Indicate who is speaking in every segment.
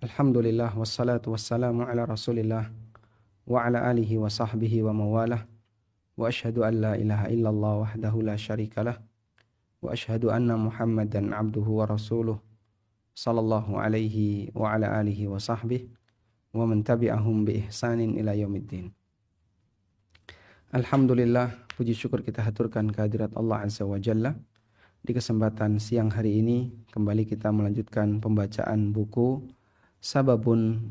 Speaker 1: Alhamdulillah wassalatu wassalamu ala Rasulillah wa ala alihi wa sahbihi wa mawalah wa ashhadu an la ilaha illallah wahdahu la syarikalah wa ashhadu anna Muhammadan abduhu wa rasuluh sallallahu alaihi wa ala alihi wa sahbihi wa man tabi'ahum bi ihsanin ila yaumiddin. Alhamdulillah, puji syukur kita haturkan kehadirat Allah Azza wa Jalla. Di kesempatan siang hari ini kembali kita melanjutkan pembacaan buku Sababun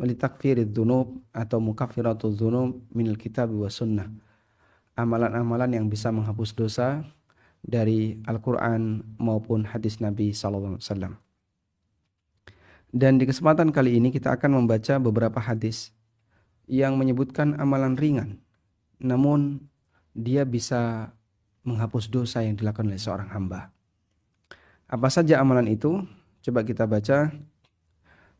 Speaker 1: litakfirid dzunub atau mukaffiratudz dzunub minal kitab wa sunnah. Amalan-amalan yang bisa menghapus dosa dari Al-Qur'an maupun hadis Nabi sallallahu alaihi wasallam. Dan di kesempatan kali ini kita akan membaca beberapa hadis yang menyebutkan amalan ringan, namun dia bisa menghapus dosa yang dilakukan oleh seorang hamba. Apa saja amalan itu? Coba kita baca.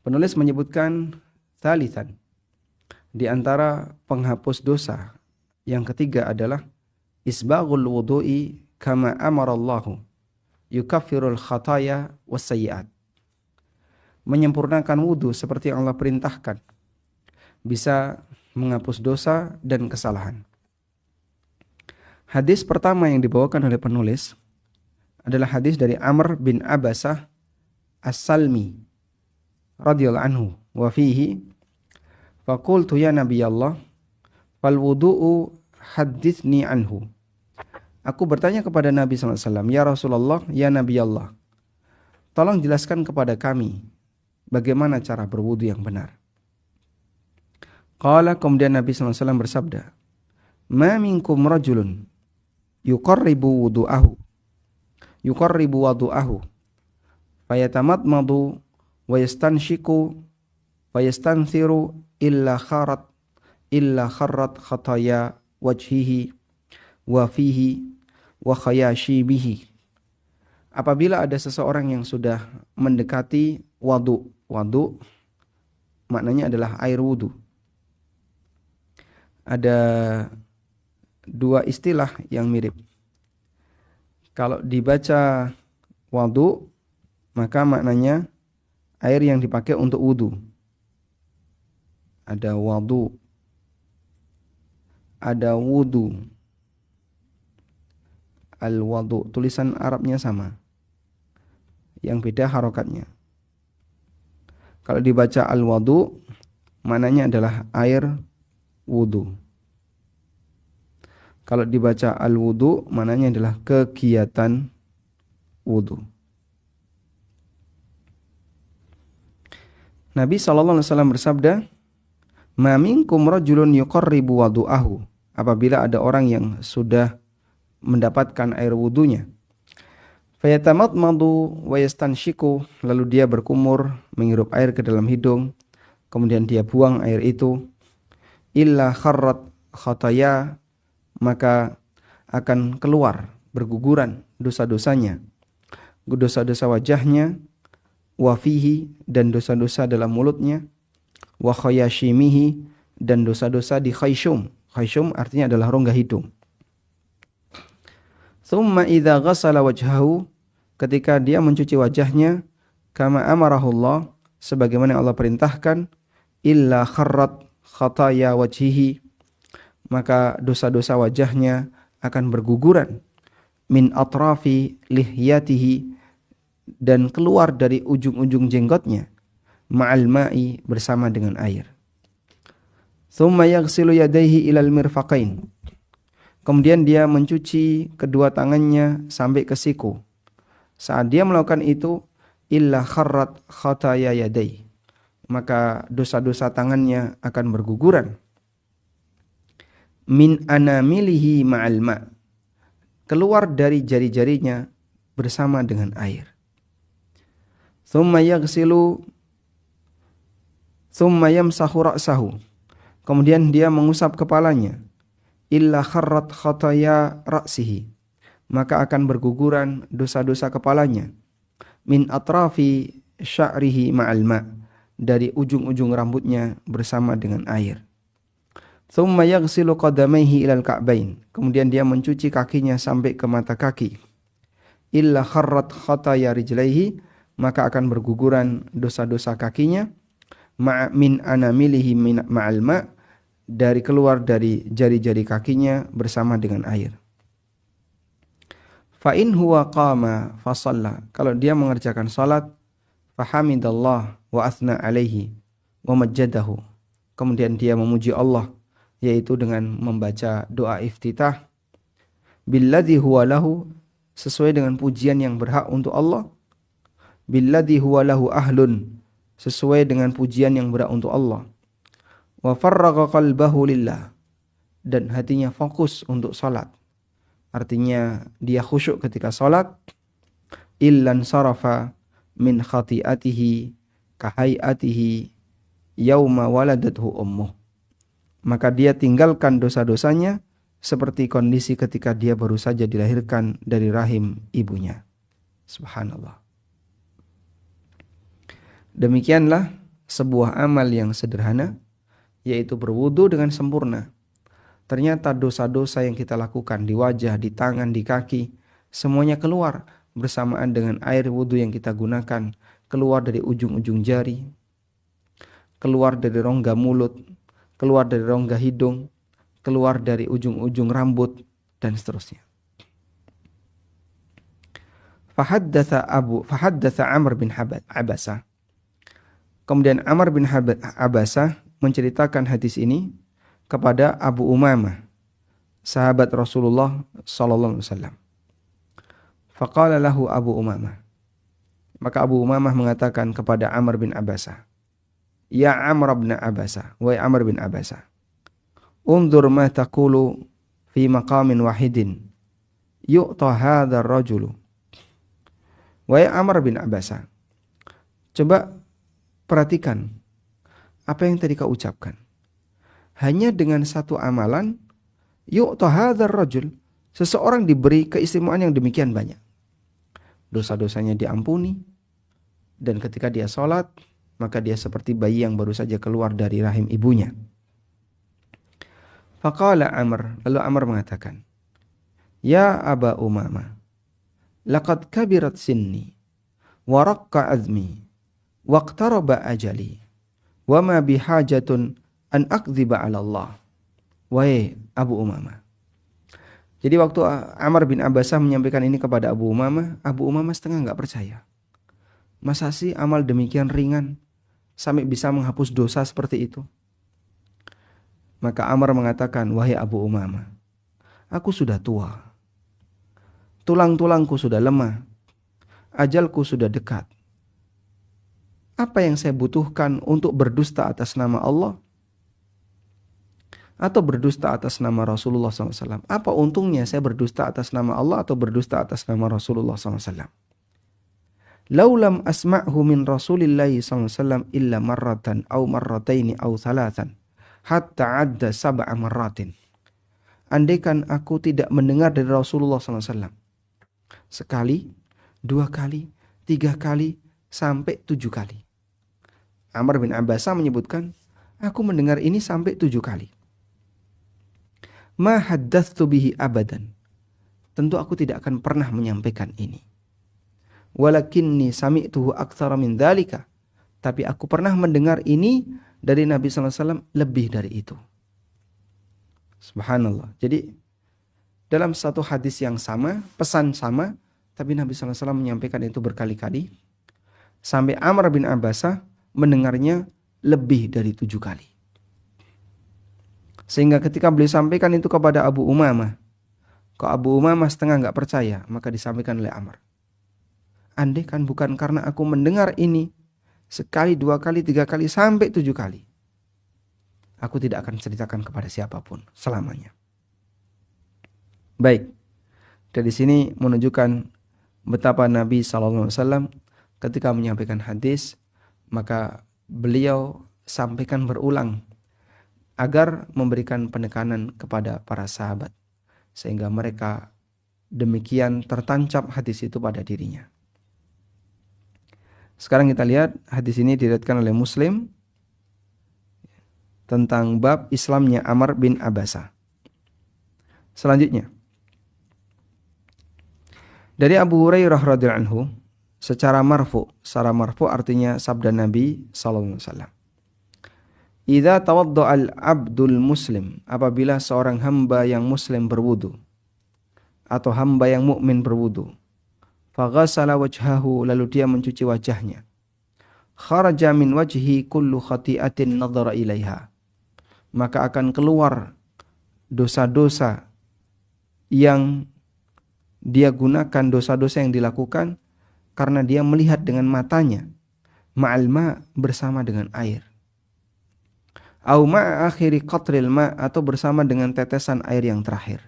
Speaker 1: Penulis menyebutkan tsalitsan. Di antara penghapus dosa yang ketiga adalah isbaghul wudu'i kama amarallahu yukaffirul khataya wassayyi'at. Menyempurnakan wudu seperti yang Allah perintahkan bisa menghapus dosa dan kesalahan. Hadis pertama yang dibawakan oleh penulis adalah hadis dari Amr bin Abasah As-Salmi radhiyallahu anhu wa fihi faqultu ya nabiyallah fal wudu'u hadithni anhu. Aku bertanya kepada Nabi sallallahu alaihi wasallam, ya Rasulullah, ya nabiyallah, tolong jelaskan kepada kami bagaimana cara berwudu yang benar. Qala, kemudian Nabi sallallahu alaihi wasallam bersabda, ma minkum rajulun yuqarribu wudu'ahu fayatamadmadu wa yastanshiku wa yastanthiru illa kharrat khataya wajhihi wa fihi wa khayashibihi. Apabila ada seseorang yang sudah mendekati wudu maknanya adalah air wudu. Ada dua istilah yang mirip. Kalau dibaca wudu maka maknanya air yang dipakai untuk wudu. Ada wudu, ada wudu. Al-wudu, tulisan Arabnya sama, yang beda harokatnya. Kalau dibaca al-wudu, maknanya adalah air wudu. Kalau dibaca al-wudu, maknanya adalah kegiatan wudu. Nabi SAW bersabda, ma minkum rajulun yuqarribu wudu'ahu. Apabila ada orang yang sudah mendapatkan air wudunya, fayatamadmadu wa yastanshiku, lalu dia berkumur, menghirup air ke dalam hidung, kemudian dia buang air itu, illa kharrat khataya, maka akan keluar, berguguran dosa-dosanya, dosa-dosa wajahnya, wa fihi, dan dosa-dosa dalam mulutnya, wa khayashimihi, dan dosa-dosa di khayshum. Khayshum artinya adalah rongga hidung. Thumma idza ghassala wajhahu, ketika dia mencuci wajahnya, kama amarahullah, sebagaimana Allah perintahkan, illa kharrat khataya wajhihi, maka dosa-dosa wajahnya akan berguguran, min atrafi lihyatihi, dan keluar dari ujung-ujung jenggotnya, ma'al ma'i, bersama dengan air. Thumma yaghsilu yadayhi ilal mirfaqain, kemudian dia mencuci kedua tangannya sampai ke siku. Saat dia melakukan itu, illa kharrat khataya yadayhi, maka dosa-dosa tangannya akan berguguran, min anamilihi ma'al ma', keluar dari jari-jarinya bersama dengan air. Thumma yamsahu ra'sahu, kemudian dia mengusap kepalanya, illa kharrat khataya ra'sihi, maka akan berguguran dosa-dosa kepalanya, min atrafi sya'rihi ma'al ma', dari ujung-ujung rambutnya bersama dengan air. Thumma yaghsilu qadamaihi ilal ka'bain, kemudian dia mencuci kakinya sampai ke mata kaki, illa kharrat khataya rijlaihi, maka akan berguguran dosa-dosa kakinya min anamilihi ma'al ma' dari keluar dari jari-jari kakinya bersama dengan air. Fa in huwa qama fa shalla, kalau dia mengerjakan salat, fa hamidallah wa athna alaihi wa majjadahu, kemudian dia memuji Allah yaitu dengan membaca doa iftitah, billadzi huwa lahu, sesuai dengan pujian yang berhak untuk Allah, billadzi huwa lahu ahlun, sesuai dengan pujian yang berhak untuk Allah, wa farraga qalbahu lillah, dan hatinya fokus untuk salat, artinya dia khusyuk ketika salat, illan sarafa min khati'atihi kahai'atihi yauma waladathu ummuh, maka dia tinggalkan dosa-dosanya seperti kondisi ketika dia baru saja dilahirkan dari rahim ibunya. Subhanallah. Demikianlah sebuah amal yang sederhana, yaitu berwudu dengan sempurna. Ternyata dosa-dosa yang kita lakukan di wajah, di tangan, di kaki, semuanya keluar bersamaan dengan air wudu yang kita gunakan, keluar dari ujung-ujung jari, keluar dari rongga mulut, keluar dari rongga hidung, keluar dari ujung-ujung rambut, dan seterusnya. Fahaddatha Amr bin Abasa. Kemudian Amr bin Abasa menceritakan hadis ini kepada Abu Umamah, sahabat Rasulullah sallallahu alaihi wasallam. Faqala lahu Abu Umamah. Maka Abu Umamah mengatakan kepada Amr bin Abasa, "Ya Amr bin Abasa, wahai Amr bin Abasa, unzur ma taqulu fi maqamin wahidin yu'ta hadzal rajulu." Wahai Amr bin Abasa, coba perhatikan apa yang tadi kau ucapkan. Hanya dengan satu amalan, yu'ta hadzal rajul, seseorang diberi keistimewaan yang demikian banyak. Dosa-dosanya diampuni, dan ketika dia sholat, maka dia seperti bayi yang baru saja keluar dari rahim ibunya. Faqala Amr, lalu Amr mengatakan, "Ya Aba Umamah, laqad kabirat sinni, wa raqqa azmi, wa iqtaraba ajali, wa ma bihajatun an akdziba 'ala Allah." Wahai Abu Umamah. Jadi waktu Amr bin Abasah menyampaikan ini kepada Abu Umamah setengah enggak percaya. Masa sih amal demikian ringan sampai bisa menghapus dosa seperti itu? Maka Amr mengatakan, "Wahai Abu Umamah, aku sudah tua. Tulang-tulangku sudah lemah. Ajalku sudah dekat. Apa yang saya butuhkan untuk berdusta atas nama Allah atau berdusta atas nama Rasulullah SAW? Apa untungnya saya berdusta atas nama Allah atau berdusta atas nama Rasulullah SAW? Laulam asma'hu min Rasulillahi SAW illa marratan au marrataini au thalathan hatta adda sab'a marratin." Andaikan aku tidak mendengar dari Rasulullah SAW sekali, 2 kali, 3 kali, sampai 7 kali. Amr bin Abasa menyebutkan, aku mendengar ini sampai 7 kali. Ma haddatsu bihi abadan. Tentu aku tidak akan pernah menyampaikan ini. Walakinni sami'tuhu aktsara min dzalika. Tapi aku pernah mendengar ini dari Nabi sallallahu alaihi wasallam lebih dari itu. Subhanallah. Jadi dalam satu hadis yang sama, pesan sama, tapi Nabi sallallahu alaihi wasallam menyampaikan itu berkali-kali. Sampai Amr bin Abasa mendengarnya lebih dari 7 kali. Sehingga ketika beliau sampaikan itu kepada Abu Umamah, kok Abu Umamah setengah enggak percaya, maka disampaikan oleh Amr. Andai kan bukan karena aku mendengar ini sekali, 2 kali, 3 kali, sampai 7 kali, aku tidak akan ceritakan kepada siapapun selamanya. Baik, dari sini menunjukkan betapa Nabi SAW ketika menyampaikan hadis, maka beliau sampaikan berulang agar memberikan penekanan kepada para sahabat, sehingga mereka demikian tertancap hadis itu pada dirinya. Sekarang kita lihat hadis ini diriwayatkan oleh Muslim tentang bab Islamnya Amr bin Abasa. Selanjutnya, dari Abu Hurairah radhiyallahu anhu, secara marfu. Secara marfu artinya sabda Nabi sallallahu alaihi wasallam. Idza tawadda'al abdul muslim, apabila seorang hamba yang muslim berwudu atau hamba yang mukmin berwudu, faghasala wajhahu, lalu dia mencuci wajahnya, kharaja min wajhi kullu khati'atin nadhara ilaiha, maka akan keluar dosa-dosa yang dia gunakan, dosa-dosa yang dilakukan karena dia melihat dengan matanya, ma'al ma, bersama dengan air, au ma'a akhiri qatril ma, atau bersama dengan tetesan air yang terakhir.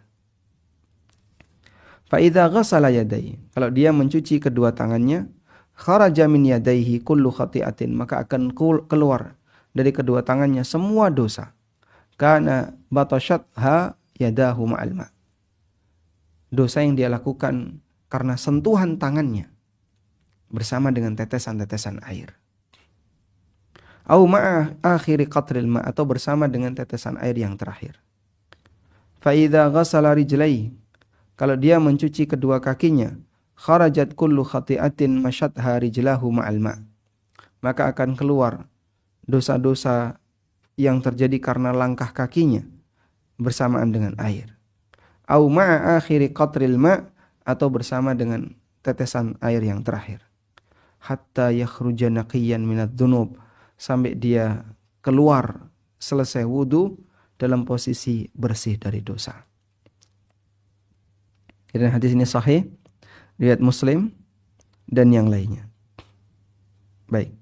Speaker 1: Fa idza ghassala yadayhi, kalau dia mencuci kedua tangannya, kharaja min yadayhi kullu khati'atin, maka akan keluar dari kedua tangannya semua dosa. Kana batashatha yadahu ma'al ma, dosa yang dia lakukan karena sentuhan tangannya bersama dengan tetesan-tetesan air. Au ma'a akhiri qatril ma, atau bersama dengan tetesan air yang terakhir. Fa idza ghassala rijlaihi, kalau dia mencuci kedua kakinya, kharajat kullu khati'atin mashatha rijlahu ma'al ma, maka akan keluar dosa-dosa yang terjadi karena langkah kakinya bersamaan dengan air. Au ma'a akhiri qatril ma, atau bersama dengan tetesan air yang terakhir. Hatta yakhruja naqiyan minadz dzunub, sampai dia keluar selesai wudu dalam posisi bersih dari dosa. Dan hadis ini sahih riwayat Muslim dan yang lainnya. Baik.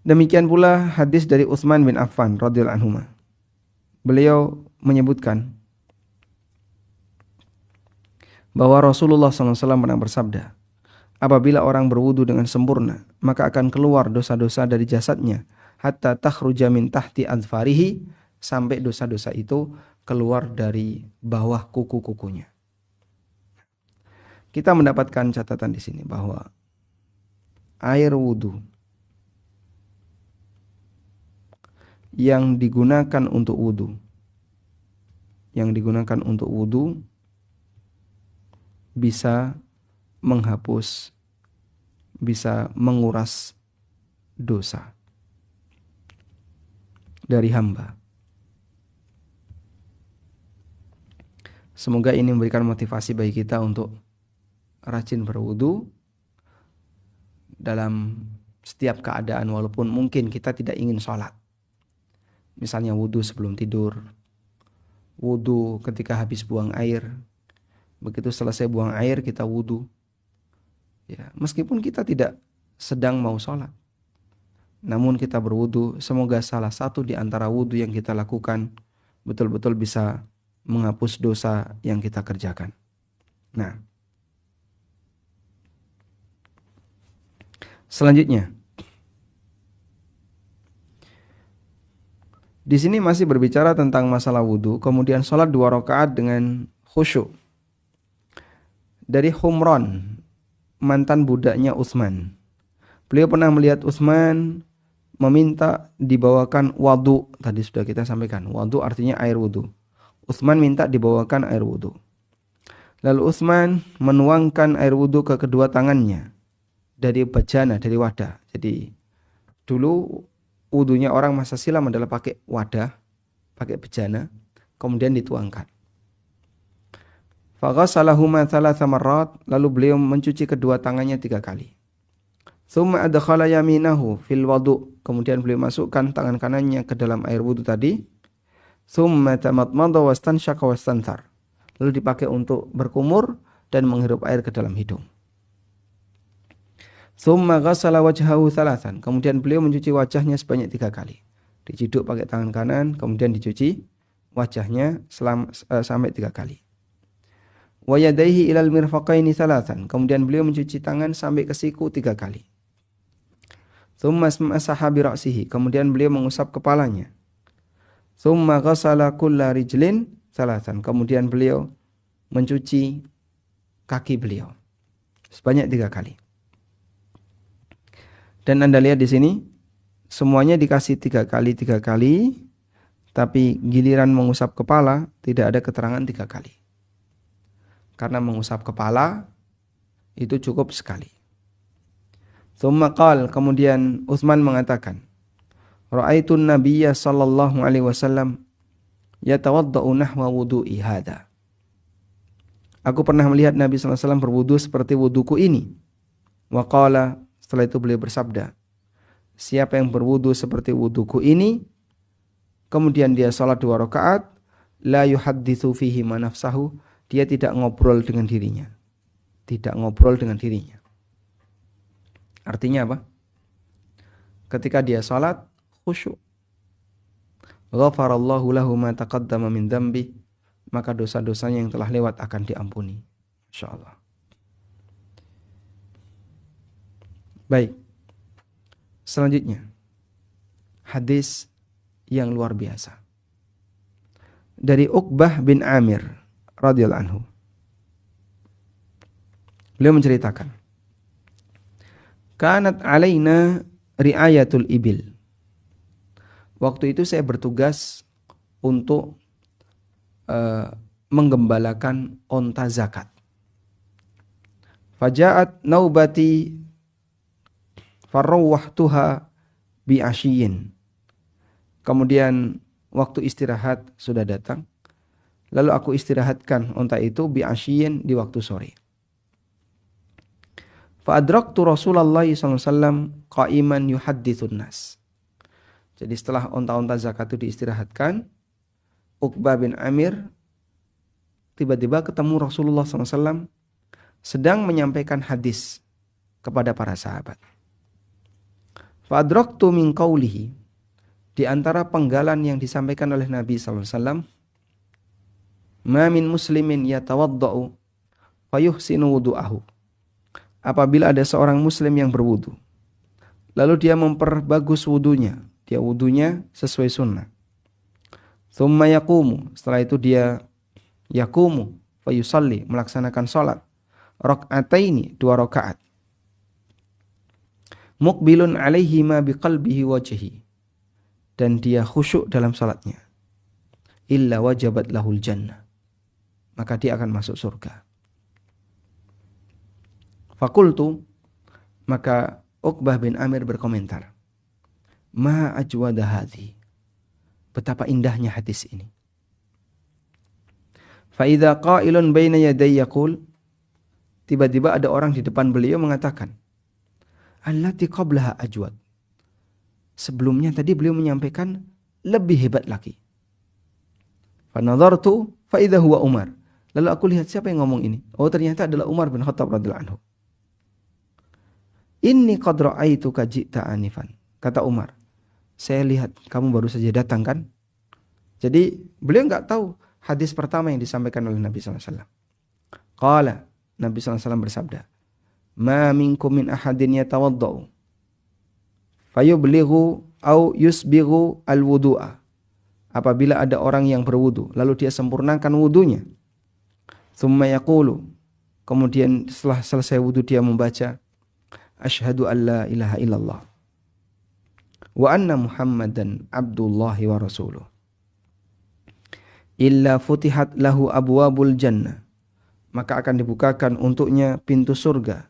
Speaker 1: Demikian pula hadis dari Utsman bin Affan radhiyallahu anhu. Beliau menyebutkan bahwa Rasulullah SAW pernah bersabda, apabila orang berwudu dengan sempurna, maka akan keluar dosa-dosa dari jasadnya, hatta takhruja min tahti adfarihi, sampai dosa-dosa itu keluar dari bawah kuku-kukunya. Kita mendapatkan catatan di sini bahwa air wudu yang digunakan untuk wudu bisa menghapus, bisa menguras dosa dari hamba. Semoga ini memberikan motivasi bagi kita untuk rajin berwudu dalam setiap keadaan, walaupun mungkin kita tidak ingin sholat. Misalnya wudu sebelum tidur, wudu ketika habis buang air, begitu selesai buang air kita wudu. Ya, meskipun kita tidak sedang mau sholat, namun kita berwudu, semoga salah satu di antara wudu yang kita lakukan betul-betul bisa menghapus dosa yang kita kerjakan. Nah, selanjutnya, di sini masih berbicara tentang masalah wudu, kemudian sholat 2 rakaat dengan khusyuk. Dari Humran, mantan budaknya Utsman. Beliau pernah melihat Utsman meminta dibawakan wadu. Tadi sudah kita sampaikan, wadu artinya air wudu. Utsman minta dibawakan air wudu. Lalu Utsman menuangkan air wudu ke kedua tangannya dari bejana, dari wadah. Jadi dulu wudunya orang masa silam adalah pakai wadah, pakai bejana, kemudian dituangkan. Faghasalahuma thalatha marrat, lalu beliau mencuci kedua tangannya 3 kali. Tsumma adkhala yaminahu fil wudu, kemudian beliau masukkan tangan kanannya ke dalam air wudu tadi. Tsumma tamadmada wastanshaqa wastanthar, lalu dipakai untuk berkumur dan menghirup air ke dalam hidung. Tsumma ghassala wajhahu thalathan, kemudian beliau mencuci wajahnya sebanyak 3 kali. Diciduk pakai tangan kanan, kemudian dicuci wajahnya sampai 3 kali. Wa yadayhi ilal mirfaqaini thalathan, kemudian beliau mencuci tangan sampai ke siku 3 kali. Tsumma masaha bi ra'sihi, kemudian beliau mengusap kepalanya. Tsumma ghassala kulla rijlin thalathan, kemudian beliau mencuci kaki beliau sebanyak 3 kali. Dan Anda lihat di sini semuanya dikasih 3 kali, tapi giliran mengusap kepala tidak ada keterangan 3 kali. Karena mengusap kepala itu cukup sekali. Tsumma qala, kemudian Utsman mengatakan, ra'aitun nabiyya sallallahu alaihi wasallam yatawaddau nahwa wudu'i hadza. Aku pernah melihat Nabi sallallahu alaihi wasallam berwudu seperti wuduku ini. Wa qala, setelah itu beliau bersabda, siapa yang berwudu seperti wuduku ini, kemudian dia salat 2 rakaat, la yuhadditsu fihi ma nafsahu, dia tidak ngobrol dengan dirinya. Tidak ngobrol dengan dirinya. Artinya apa? Ketika dia salat khusyuk. Ghafarallahu lahu ma taqaddama min dzambi, maka dosa-dosanya yang telah lewat akan diampuni, insyaallah. Baik. Selanjutnya, hadis yang luar biasa dari Uqbah bin Amir radhiyallahu anhu. Beliau menceritakan, kanat alaina riayatul ibil. Waktu itu saya bertugas untuk menggembalakan onta zakat. Faja'at naubati farrawahtuha bi asyiyin. Kemudian waktu istirahat sudah datang. Lalu aku istirahatkan onta itu bi asyiyin, di waktu sore. Fa adraktu Rasulullah sallallahu alaihi wasallam qa'iman yuhadditsun nas. Jadi setelah onta-onta zakat itu diistirahatkan, Uqbah bin Amir tiba-tiba ketemu Rasulullah SAW sedang menyampaikan hadis kepada para sahabat. Fa'adraktu min qawlihi, di antara penggalan yang disampaikan oleh Nabi SAW, ma min muslimin yatawadda'u fayuhsinu wudu'ahu. Apabila ada seorang muslim yang berwudu, lalu dia memperbagus wudunya, dia wudunya sesuai sunnah. Thumma yaqumu, setelah itu dia yaqumu fayusalli, melaksanakan salat rak'ataini, 2 rakaat. Muqbilun alaihi ma biqalbihi wajhi, dan dia khusyuk dalam salatnya. Illa wajabat lahul jannah, maka dia akan masuk surga. Fakultu, maka Uqbah bin Amir berkomentar, ma ajwada hadhi, betapa indahnya hadis ini. Fa idza qailun baina yaday yaqul, tiba-tiba ada orang di depan beliau mengatakan, allati qablaha ajwad, sebelumnya tadi beliau menyampaikan lebih hebat lagi. Fa nadartu fa idza huwa Umar, lalu aku lihat siapa yang ngomong ini. Oh, ternyata adalah Umar bin Khattab radhiyallahu anhu. Inni qad ra'aituka ji'ta anifan, kata Umar, saya lihat kamu baru saja datang kan. Jadi beliau enggak tahu hadis pertama yang disampaikan oleh Nabi sallallahu alaihi wasallam. Qala, Nabi sallallahu alaihi wasallam bersabda, ma minkum min ahadin yatawaddau fayublighu au yusbighu alwudu'a. Apabila ada orang yang berwudu lalu dia sempurnakan wudunya, thumma yaqulu, kemudian setelah selesai wudu dia membaca asyhadu an la ilaha illallah wa anna Muhammadan abdullahi wa rasuluh, illa futihat lahu abwabul jannah, maka akan dibukakan untuknya pintu surga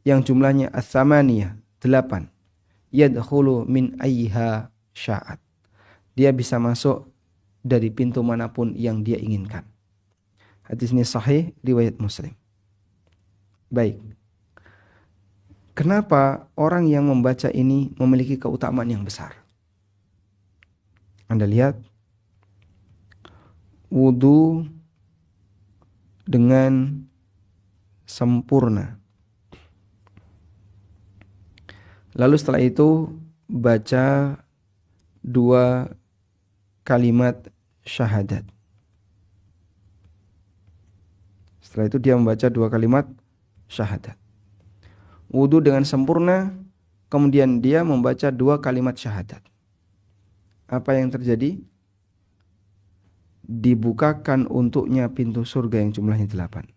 Speaker 1: yang jumlahnya ats-tsamaniyah, 8, yadkhulu min ayyiha sya'at, dia bisa masuk dari pintu manapun yang dia inginkan. Hadis ini sahih riwayat Muslim. Baik. Kenapa orang yang membaca ini memiliki keutamaan yang besar? Anda lihat, wudu dengan sempurna. Lalu setelah itu baca 2 kalimat syahadat. Setelah itu dia membaca 2 kalimat syahadat. Wudu dengan sempurna, kemudian dia membaca 2 kalimat syahadat. Apa yang terjadi? Dibukakan untuknya pintu surga yang jumlahnya 8.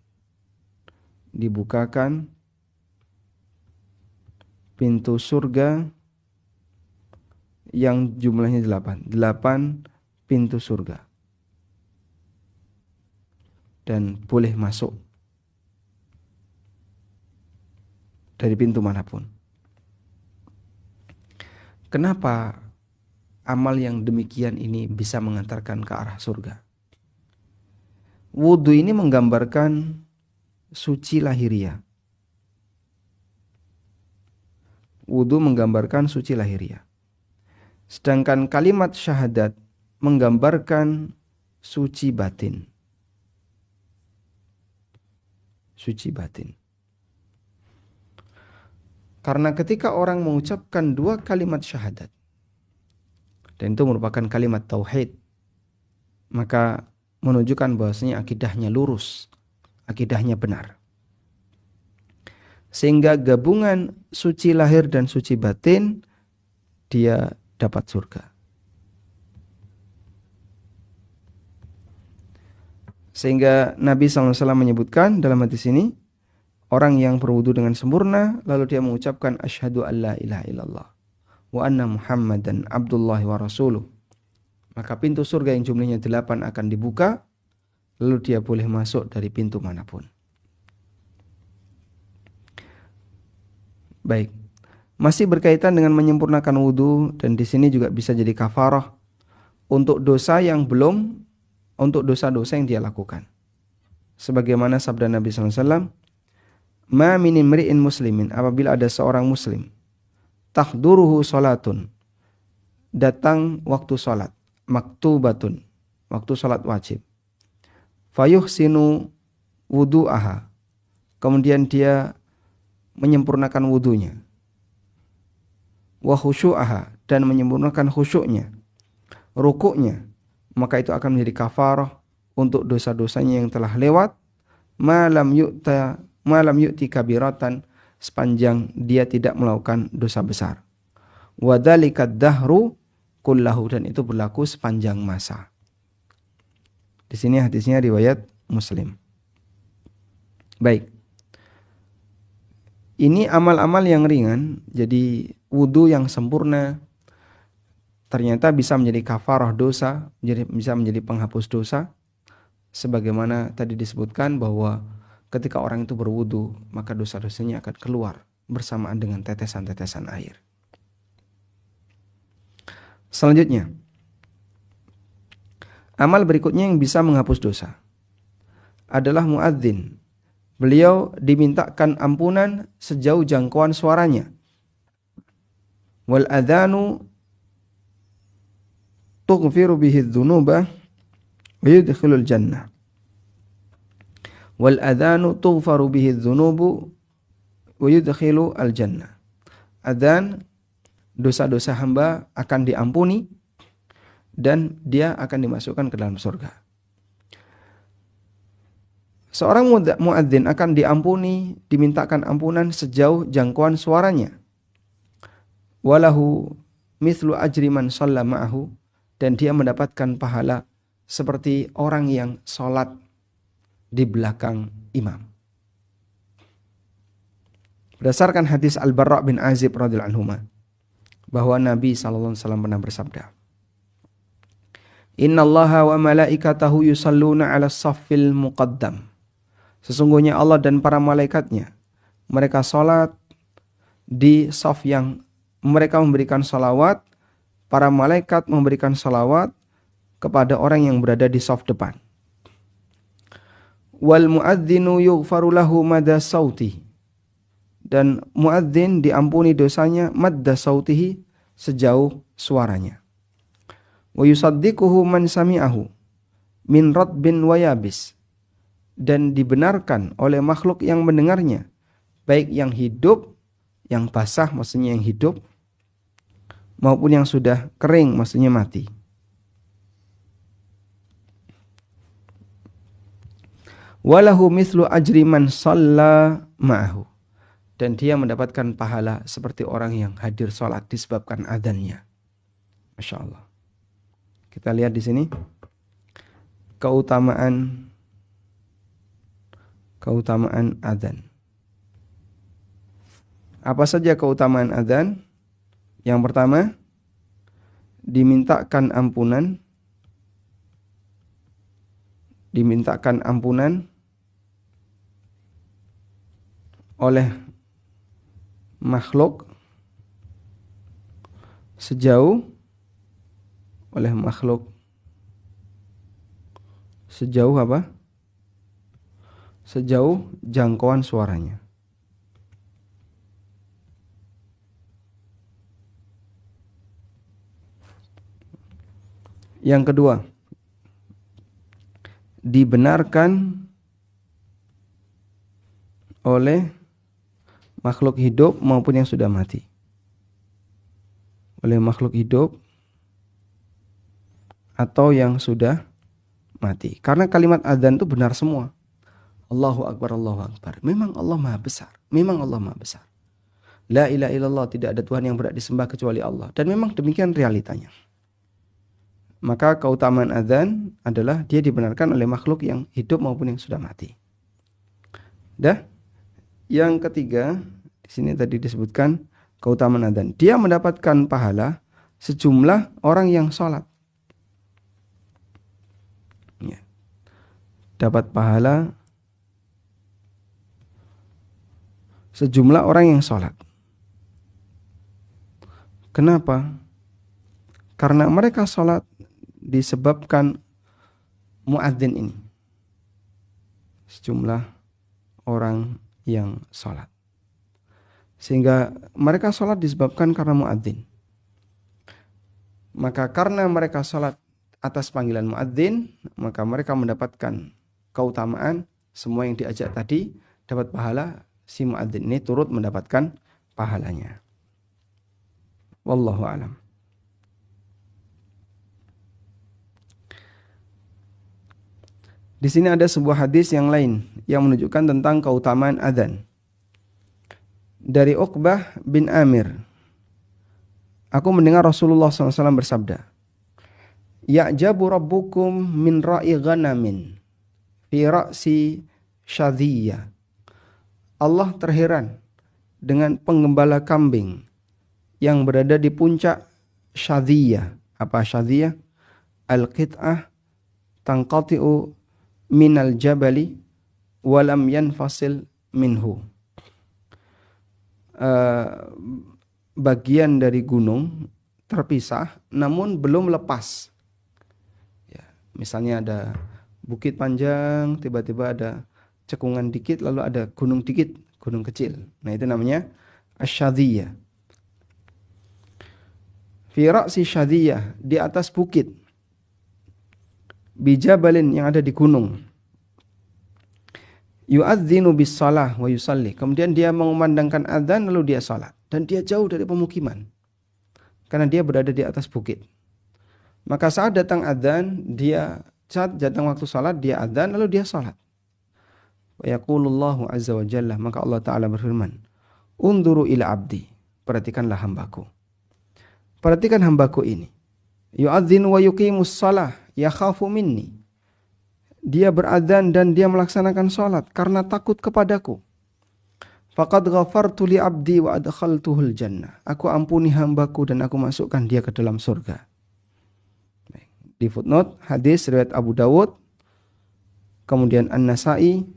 Speaker 1: Dibukakan pintu surga yang jumlahnya 8. 8 pintu surga. Dan boleh masuk dari pintu manapun. Kenapa amal yang demikian ini bisa mengantarkan ke arah surga? Wudu ini menggambarkan suci lahiriah. Wudu menggambarkan suci lahiriah. Sedangkan kalimat syahadat menggambarkan suci batin. Suci batin. Karena ketika orang mengucapkan dua kalimat syahadat, dan itu merupakan kalimat tauhid, maka menunjukkan bahwasanya akidahnya lurus, akidahnya benar. Sehingga gabungan suci lahir dan suci batin, dia dapat surga. Sehingga Nabi SAW menyebutkan dalam hadis ini, orang yang berwudu dengan sempurna, lalu dia mengucapkan asyhadu an la ilaha illallah wa anna muhammadan abdullahi wa rasuluh, maka pintu surga yang jumlahnya 8 akan dibuka, lalu dia boleh masuk dari pintu manapun. Baik, masih berkaitan dengan menyempurnakan wudu, dan di sini juga bisa jadi kafarah untuk dosa yang belum, untuk dosa-dosa yang dia lakukan. Sebagaimana sabda Nabi SAW, ma min imri'in muslimin, apabila ada seorang muslim, tahduruhu salatun, datang waktu salat, maktubatun, waktu salat wajib, fayuhsinu wudu'aha, kemudian dia menyempurnakan wudunya, wa khusyu'aha, dan menyempurnakan khusyuknya, rukuknya, maka itu akan menjadi kafarah untuk dosa-dosanya yang telah lewat, malam yu'ti kabiratan, sepanjang dia tidak melakukan dosa besar. Wa dzalika dahru kullahu, dan itu berlaku sepanjang masa. Di sini hadisnya riwayat Muslim. Baik. Ini amal-amal yang ringan, jadi wudu yang sempurna ternyata bisa menjadi kafarah dosa, bisa menjadi penghapus dosa. Sebagaimana tadi disebutkan bahwa ketika orang itu berwudu, maka dosa-dosanya akan keluar bersamaan dengan tetesan-tetesan air. Selanjutnya, amal berikutnya yang bisa menghapus dosa adalah muadzin. Beliau dimintakan ampunan sejauh jangkauan suaranya. Wal adzanu tughfiru bihi dzunuba wa yudkhilul jannah. Wal adzanu tughfaru bihi dzunubu wa yudkhilu al jannah. Adzan, dosa-dosa hamba akan diampuni dan dia akan dimasukkan ke dalam surga. Seorang muadzin akan diampuni, dimintakan ampunan sejauh jangkauan suaranya. Walahu mithlu ajri man shalla ma'ahu, dan dia mendapatkan pahala seperti orang yang sholat di belakang imam. Berdasarkan hadis Al-Barra bin Azib radhiyallahu anhu, bahwa Nabi SAW pernah bersabda, Innallaha wa malaikatahu yusalluna ala saffil muqaddam. Sesungguhnya Allah dan para malaikatnya, mereka salat di saf yang, mereka memberikan salawat, para malaikat memberikan salawat kepada orang yang berada di saf depan. Wal muadzinu yughfaru lahu madda sauti, dan muadzin diampuni dosanya madda sautihi, sejauh suaranya. Wa yusaddiquhu man sami'ahu min radbin wa yabis, dan dibenarkan oleh makhluk yang mendengarnya, baik yang hidup, yang basah maksudnya yang hidup, maupun yang sudah kering maksudnya mati. Walahu mithlu ajri man shalla ma'ahu, dan dia mendapatkan pahala seperti orang yang hadir sholat disebabkan adzannya. Masya Allah. Kita lihat di sini keutamaan adzan. Apa saja keutamaan adzan? Yang pertama, dimintakan ampunan oleh makhluk sejauh oleh makhluk sejauh apa? Sejauh jangkauan suaranya. Yang kedua, dibenarkan oleh makhluk hidup maupun yang sudah mati. Oleh makhluk hidup atau yang sudah mati. Karena kalimat adzan itu benar semua. Allahu Akbar, Allahu Akbar. Memang Allah Maha Besar. Memang Allah Maha Besar. La ilaha illallah, tidak ada Tuhan yang berhak disembah kecuali Allah. Dan memang demikian realitanya. Maka keutamaan adzan adalah dia dibenarkan oleh makhluk yang hidup maupun yang sudah mati. Dah. Yang ketiga, di sini tadi disebutkan keutamaan adzan. Dia mendapatkan pahala sejumlah orang yang sholat. Ya. Dapat pahala sejumlah orang yang sholat. Kenapa? Karena mereka sholat disebabkan muadzin ini. Sejumlah orang yang sholat. Sehingga mereka sholat disebabkan karena muadzin. Maka karena mereka sholat atas panggilan muadzin, maka mereka mendapatkan keutamaan. Semua yang diajak tadi dapat pahala. Si muadzin ini turut mendapatkan pahalanya. Wallahu a'lam. Di sini ada sebuah hadis yang lain yang menunjukkan tentang keutamaan adzan. Dari Uqbah bin Amir. Aku mendengar Rasulullah SAW bersabda, Ya'jabu rabbukum min ra'i ghanamin fi ra'si syadhiyah. Allah terheran dengan penggembala kambing yang berada di puncak syadhiyah. Apa syadhiyah? Al-qit'ah tanqati'u minal jabali walam yanfasil minhu. Bagian dari gunung terpisah namun belum lepas. Ya, misalnya ada bukit panjang, tiba-tiba ada cekungan dikit, lalu ada gunung dikit, gunung kecil. Nah itu namanya asyadiyah. Fi ra'si syadiyah, di atas bukit. Bijabalin, yang ada di gunung. Yu'adzinu bis salah wa yusalli. Kemudian dia mengumandangkan adzan lalu dia salat. Dan dia jauh dari pemukiman. Karena dia berada di atas bukit. Maka saat datang adzan, saat datang waktu salat, dia adzan lalu dia salat. Wa yaqulullahu azza wa jalla, maka Allah Ta'ala berfirman, Unduru ila abdi, perhatikanlah hambaku. Perhatikan hambaku ini. Yu'adzinu wa yuqimus salah, yakhafu minni. Dia beradzan dan dia melaksanakan salat karena takut kepadaku. Faqad ghafartu li abdi wa adkhaltuhul jannah. Aku ampuni hambaku dan aku masukkan dia ke dalam surga. Di footnote hadis riwayat Abu Dawud, kemudian An-Nasa'i,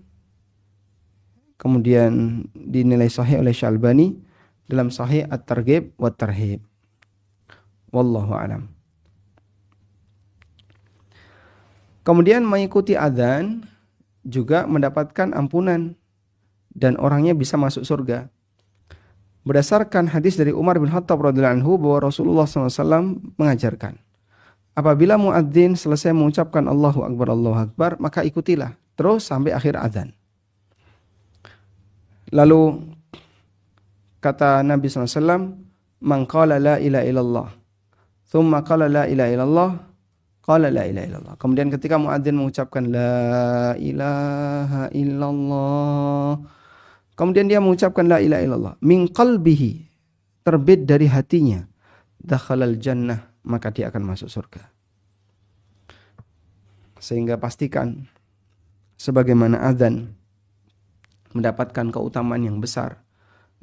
Speaker 1: kemudian dinilai sahih oleh Syalbani dalam Sahih At-Targhib wa Tarhib. Wallahu a'lam. Kemudian mengikuti adzan juga mendapatkan ampunan dan orangnya bisa masuk surga. Berdasarkan hadis dari Umar bin Khattab radhiyallahu anhu bahwa Rasulullah SAW mengajarkan, apabila muadzin selesai mengucapkan Allahu Akbar, maka ikutilah terus sampai akhir adzan. Lalu kata Nabi SAW, man qala la ilaha illallah, thumma qala la ilaha illallah, qala la ilaha illallah. Kemudian ketika muadzin mengucapkan la ilaha illallah, kemudian dia mengucapkan la ilaha illallah, min qalbihi, terbit dari hatinya, dakhalal jannah, maka dia akan masuk surga. Sehingga pastikan sebagaimana adzan mendapatkan keutamaan yang besar,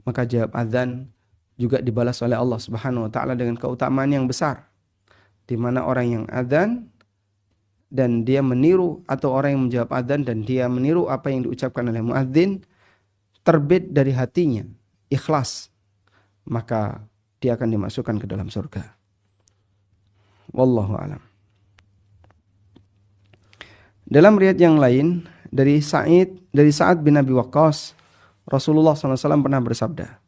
Speaker 1: maka jawab adzan juga dibalas oleh Allah Subhanahu wa taala dengan keutamaan yang besar. Di mana orang yang adzan dan dia meniru, atau orang yang menjawab adzan dan dia meniru apa yang diucapkan oleh muadzin, terbit dari hatinya ikhlas, maka dia akan dimasukkan ke dalam surga. Wallahu a'lam. Dalam riwayat yang lain dari Sa'ad bin Abi Waqqas, Rasulullah SAW pernah bersabda,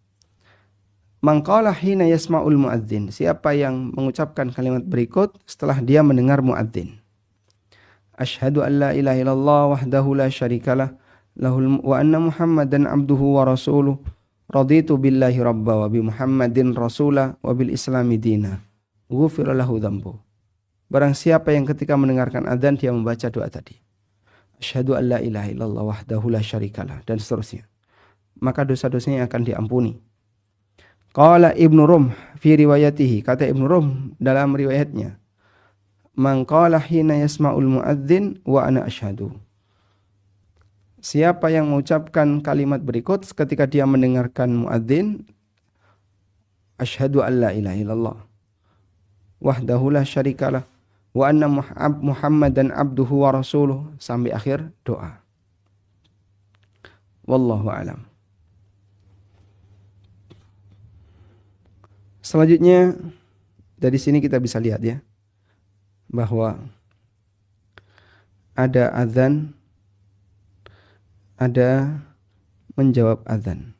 Speaker 1: "Man qala hina yasma'ul muadzin," siapa yang mengucapkan kalimat berikut setelah dia mendengar muadzin. Asyhadu an la ilaha illallah wahdahu la syarikalah lahul wa anna Muhammadan abduhu wa rasuluh raditu billahi rabba wa bi Muhammadin rasula wa bil islami dina ghufira lahu dzambu. Barang siapa yang ketika mendengarkan adzan dia membaca doa tadi, asyhadu an la ilaha illallah wahdahu la syarikalah, dan seterusnya, maka dosa-dosanya akan diampuni. Qala Ibnu Rum fi riwayatihi, kata Ibnu Rum dalam riwayatnya, man qala hina yasma'ul muadzin wa ana asyhadu, siapa yang mengucapkan kalimat berikut ketika dia mendengarkan muadzin, asyhadu an la ilaha illallah wahdahu la syarikalah wa anna Muhammadan abduhu wa rasuluh, sampai akhir doa. Wallahu a'lam. Selanjutnya dari sini kita bisa lihat ya, bahwa ada azan, ada menjawab azan.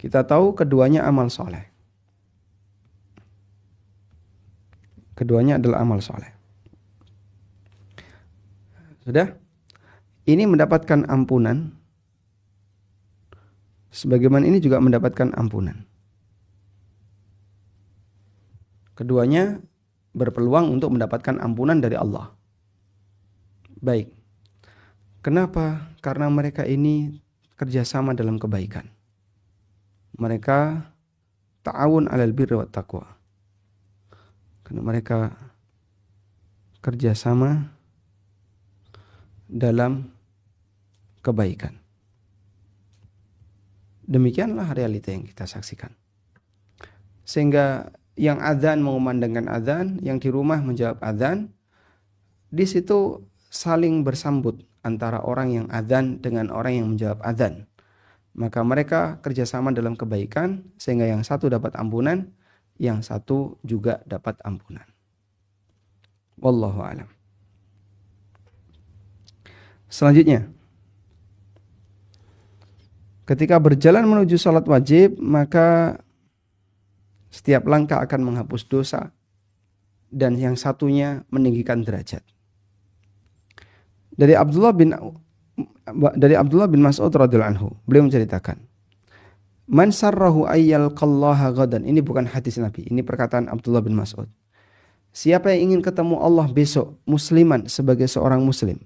Speaker 1: Kita tahu keduanya amal soleh. Keduanya adalah amal soleh. Sudah? Ini mendapatkan ampunan, sebagaimana ini juga mendapatkan ampunan. Keduanya berpeluang untuk mendapatkan ampunan dari Allah. Baik. Kenapa? Karena mereka ini kerjasama dalam kebaikan. Mereka ta'awun 'alal birri wat taqwa. Karena mereka kerjasama dalam kebaikan. Demikianlah realita yang kita saksikan. Sehingga yang adzan mengumandangkan adzan, yang di rumah menjawab adzan, di situ saling bersambut antara orang yang adzan dengan orang yang menjawab adzan. Maka mereka kerjasama dalam kebaikan, sehingga yang satu dapat ampunan, yang satu juga dapat ampunan. Wallahu a'lam. Selanjutnya, ketika berjalan menuju salat wajib, maka setiap langkah akan menghapus dosa, dan yang satunya meninggikan derajat. Dari Abdullah bin Mas'ud radhiyallahu anhu, beliau menceritakan, man sarrahu ayyal qallaha ghadan. Ini bukan hadis Nabi, ini perkataan Abdullah bin Mas'ud. Siapa yang ingin ketemu Allah besok musliman sebagai seorang muslim,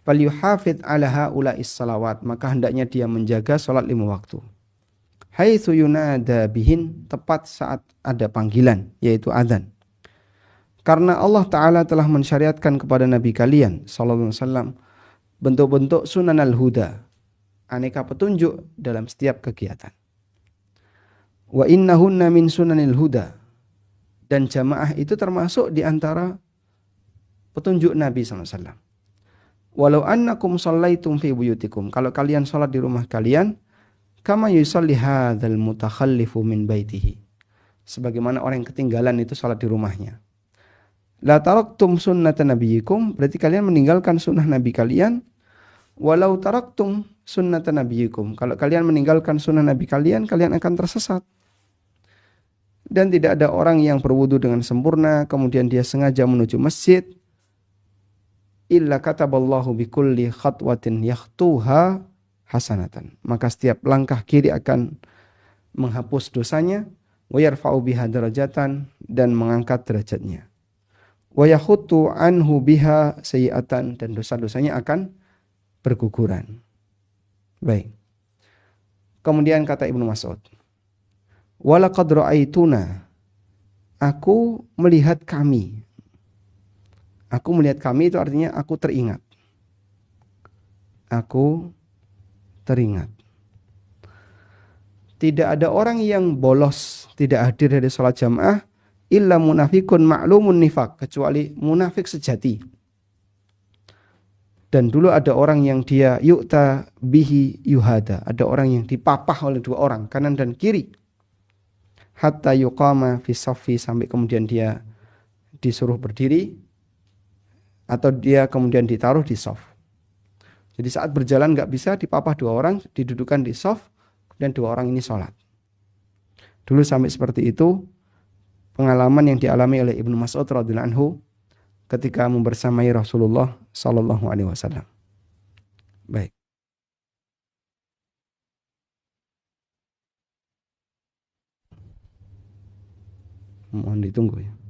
Speaker 1: falyuhafidz ala haula'is salawat, maka hendaknya dia menjaga salat 5 waktu. Haitsu yunada bihin, tepat saat ada panggilan, yaitu azan. Karena Allah Ta'ala telah mensyariatkan kepada Nabi kalian sallallahu alaihi wasallam bentuk-bentuk sunanal huda, aneka petunjuk dalam setiap kegiatan. Wa innahunna min sunanil huda, dan jamaah itu termasuk di antara petunjuk Nabi SAW. Walau annakum shallaitum fi buyutikum, kalau kalian salat di rumah kalian, kama yusalli hadzal mutakhallifu min baitihi, sebagaimana orang yang ketinggalan itu salat di rumahnya. La taraktum sunnata nabiyikum, berarti kalian meninggalkan sunnah Nabi kalian. Walau taraktum sunnata nabiyikum, kalau kalian meninggalkan sunnah Nabi kalian, kalian akan tersesat. Dan tidak ada orang yang berwudu dengan sempurna kemudian dia sengaja menuju masjid, illa kataballahu bikulli khatwatin yakhtuha hasanatan, maka setiap langkah kiri akan menghapus dosanya, wa yarfa'u biha darajatan, dan mengangkat derajatnya, wa yakhuttu anhu biha sayi'atan, dan dosa-dosanya akan berguguran. Baik. Kemudian kata Ibnu Mas'ud, walaqad ra'aituna, aku melihat kami. Aku melihat kami itu artinya aku teringat. Aku teringat. Tidak ada orang yang bolos, tidak hadir dari salat jamaah, illa munafikun ma'lumun nifaq, kecuali munafik sejati. Dan dulu ada orang yang dia yu'ta bihi yuhada. Ada orang yang dipapah oleh dua orang, kanan dan kiri. Hatta yuqama fi saffi, sampai kemudian dia disuruh berdiri atau dia kemudian ditaruh di saf. Jadi saat berjalan nggak bisa, dipapah dua orang, didudukan di saf, dan dua orang ini sholat. Dulu sampai seperti itu pengalaman yang dialami oleh Ibnu Mas'ud radhiyallahu anhu ketika membersamai Rasulullah sallallahu alaihi wasallam. Baik. Mohon ditunggu ya.